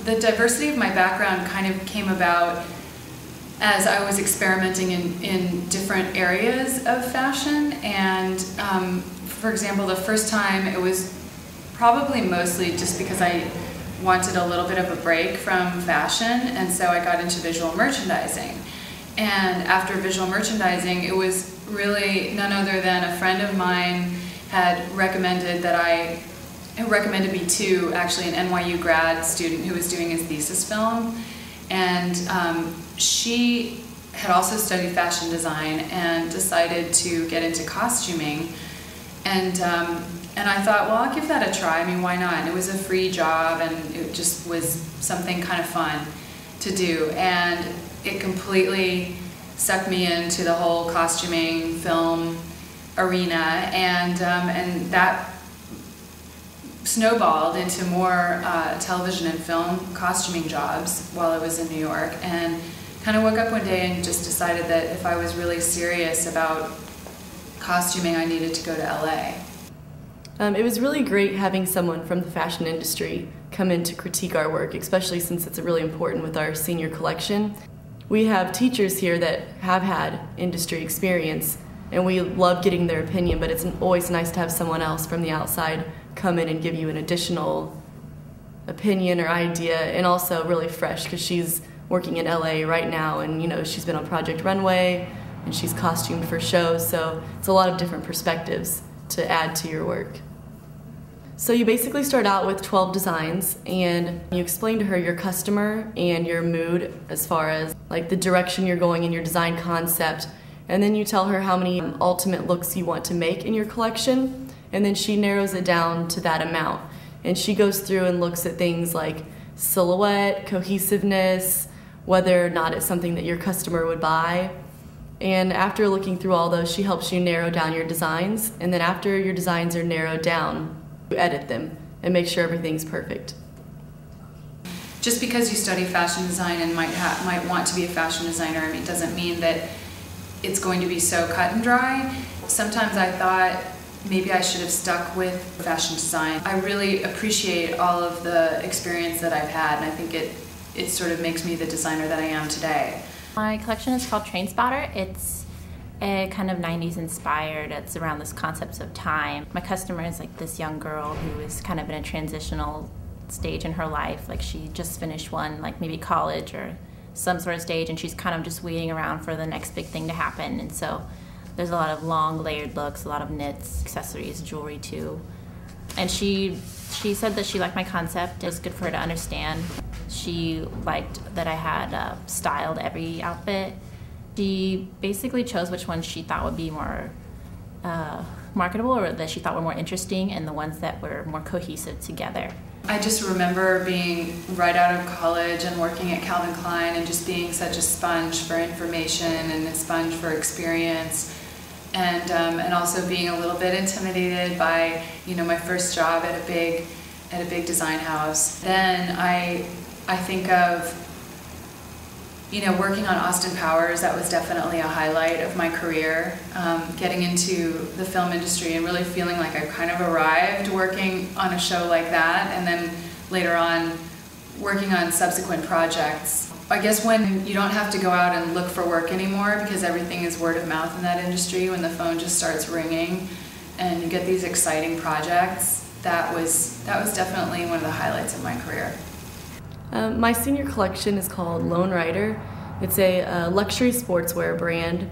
The diversity of my background kind of came about as I was experimenting in different areas of fashion. And for example, the first time it was probably mostly just because I wanted a little bit of a break from fashion, and so I got into visual merchandising. And after visual merchandising, it was really none other than a friend of mine had recommended me to actually an NYU grad student who was doing his thesis film, and she had also studied fashion design and decided to get into costuming, and I thought, well, I'll give that a try. I mean, why not? And it was a free job, and it just was something kind of fun to do, and it completely sucked me into the whole costuming film arena, and that snowballed into more television and film costuming jobs while I was in New York, and kind of woke up one day and just decided that if I was really serious about costuming, I needed to go to LA. It was really great having someone from the fashion industry come in to critique our work, especially since it's really important with our senior collection. We have teachers here that have had industry experience, and we love getting their opinion, but it's always nice to have someone else from the outside come in and give you an additional opinion or idea, and also really fresh because she's working in LA right now, and she's been on Project Runway and she's costumed for shows, so it's a lot of different perspectives to add to your work. So you basically start out with 12 designs, and you explain to her your customer and your mood as far as like the direction you're going in your design concept, and then you tell her how many ultimate looks you want to make in your collection, and then she narrows it down to that amount. And she goes through and looks at things like silhouette, cohesiveness, whether or not it's something that your customer would buy. And after looking through all those, she helps you narrow down your designs, and then after your designs are narrowed down, you edit them and make sure everything's perfect. Just because you study fashion design and might want to be a fashion designer, I mean, doesn't mean that it's going to be so cut and dry. Sometimes I thought maybe I should have stuck with fashion design. I really appreciate all of the experience that I've had, and I think it sort of makes me the designer that I am today. My collection is called Train Spotter. It's a kind of 90s inspired. It's around this concept of time. My customer is like this young girl who is kind of in a transitional stage in her life. Like she just finished one, like maybe college or some sort of stage, and she's kind of just waiting around for the next big thing to happen. And so there's a lot of long layered looks, a lot of knits, accessories, jewelry too. And she said that she liked my concept. It was good for her to understand. She liked that I had styled every outfit. She basically chose which ones she thought would be more marketable, or that she thought were more interesting, and the ones that were more cohesive together. I just remember being right out of college and working at Calvin Klein and just being such a sponge for information and a sponge for experience, and also being a little bit intimidated by my first job at a big design house. Then I think of working on Austin Powers. That was definitely a highlight of my career, getting into the film industry and really feeling like I kind of arrived working on a show like that, and then later on working on subsequent projects. I guess when you don't have to go out and look for work anymore because everything is word of mouth in that industry, when the phone just starts ringing and you get these exciting projects, that was definitely one of the highlights of my career. My senior collection is called Lone Rider. It's a luxury sportswear brand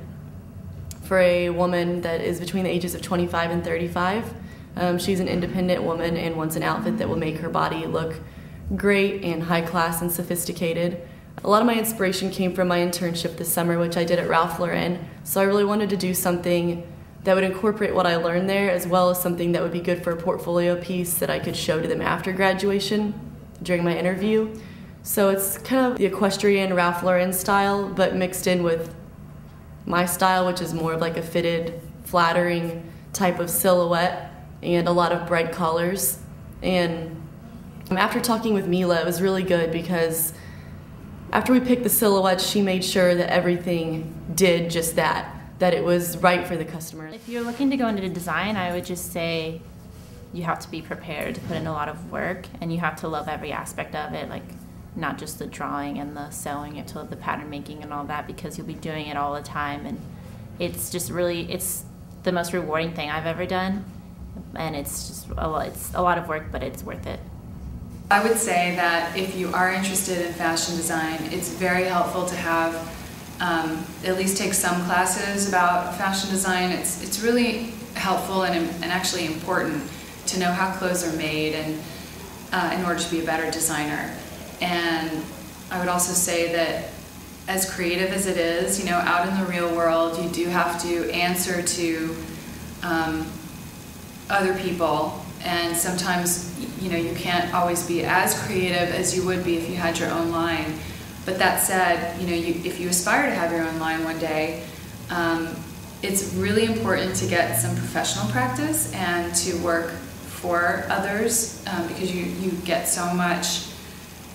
for a woman that is between the ages of 25 and 35. She's an independent woman and wants an outfit that will make her body look great and high class and sophisticated. A lot of my inspiration came from my internship this summer, which I did at Ralph Lauren, so I really wanted to do something that would incorporate what I learned there, as well as something that would be good for a portfolio piece that I could show to them after graduation during my interview. So it's kind of the equestrian Ralph Lauren style, but mixed in with my style, which is more of like a fitted, flattering type of silhouette and a lot of bright colors. And after talking with Mila, it was really good because after we picked the silhouette, she made sure that everything did just that it was right for the customer. If you're looking to go into design, I would just say you have to be prepared to put in a lot of work, and you have to love every aspect of it. Like, not just the drawing and the sewing into the pattern making and all that, because you'll be doing it all the time, and it's just really, it's the most rewarding thing I've ever done, and it's a lot of work, but it's worth it. I would say that if you are interested in fashion design, it's very helpful to have at least take some classes about fashion design. It's really helpful and actually important to know how clothes are made, and in order to be a better designer. And I would also say that as creative as it is, you know, out in the real world, you do have to answer to other people, and sometimes, you know, you can't always be as creative as you would be if you had your own line. But that said, you know, if you aspire to have your own line one day, it's really important to get some professional practice and to work for others, because you get so much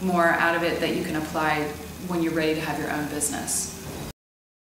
more out of it that you can apply when you're ready to have your own business.